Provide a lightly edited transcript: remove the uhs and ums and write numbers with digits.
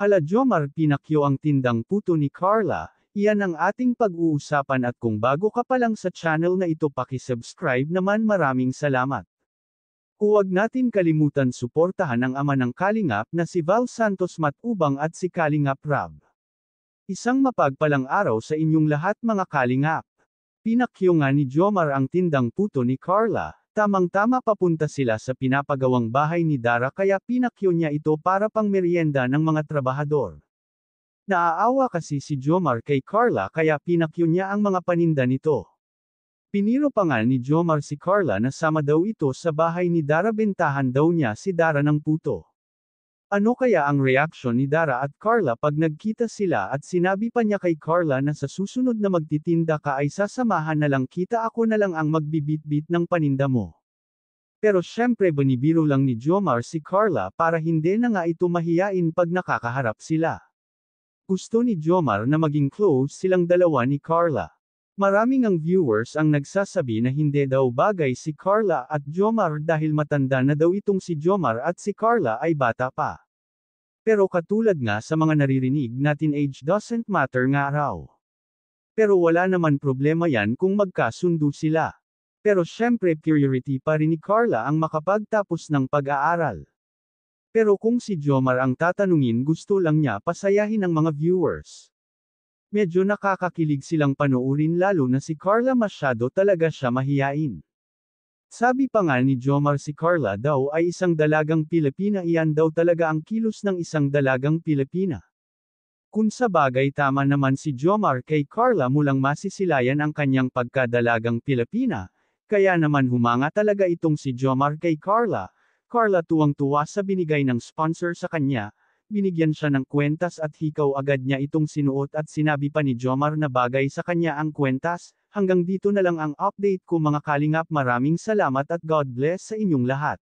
Hala Jomar, pinakyo ang tindang puto ni Carla, iyan ang ating pag-uusapan at kung bago ka pa lang sa channel na ito paki-subscribe naman, maraming salamat. Huwag natin kalimutan suportahan ang ama ng Kalingap na si Val Santos Matubang at si Kalingap Rab. Isang mapagpalang araw sa inyong lahat mga Kalingap. Pinakyo nga ni Jomar ang tindang puto ni Carla. Tamang-tama papunta sila sa pinapagawang bahay ni Dara kaya pinakyo niya ito para pang merienda ng mga trabahador. Naaawa kasi si Jomar kay Carla kaya pinakyo niya ang mga paninda nito. Piniro pa nga ni Jomar si Carla na sama daw ito sa bahay ni Dara, bentahan daw niya si Dara ng puto. Ano kaya ang reaksyon ni Dara at Carla pag nagkita sila at sinabi pa niya kay Carla na sa susunod na magtitinda ka ay sasamahan na lang kita, ako na lang ang magbibitbit ng paninda mo. Pero syempre binibiro lang ni Jomar si Carla para hindi na nga ito mahiyain pag nakakaharap sila. Gusto ni Jomar na maging close silang dalawa ni Carla. Maraming ang viewers ang nagsasabi na hindi daw bagay si Carla at Jomar dahil matanda na daw itong si Jomar at si Carla ay bata pa. Pero katulad nga sa mga naririnig natin, age doesn't matter nga raw. Pero wala naman problema yan kung magkasundo sila. Pero syempre priority pa rin ni Carla ang makapagtapos ng pag-aaral. Pero kung si Jomar ang tatanungin, gusto lang niya pasayahin ang mga viewers. Medyo nakakakilig silang panoorin lalo na si Carla, masyado talaga siya mahiyain. Sabi pa nga ni Jomar si Carla daw ay isang dalagang Pilipina, iyan daw talaga ang kilos ng isang dalagang Pilipina. Kung sa bagay tama naman si Jomar kay Carla, mulang masisilayan ang kanyang pagkadalagang Pilipina, kaya naman humanga talaga itong si Jomar kay Carla. Carla tuwang-tuwa sa binigay ng sponsor sa kanya. Binigyan siya ng kwentas at hikaw agad niya itong sinuot at sinabi pa ni Jomar na bagay sa kanya ang kwentas. Hanggang dito na lang ang update ko mga Kalingap, maraming salamat at God bless sa inyong lahat.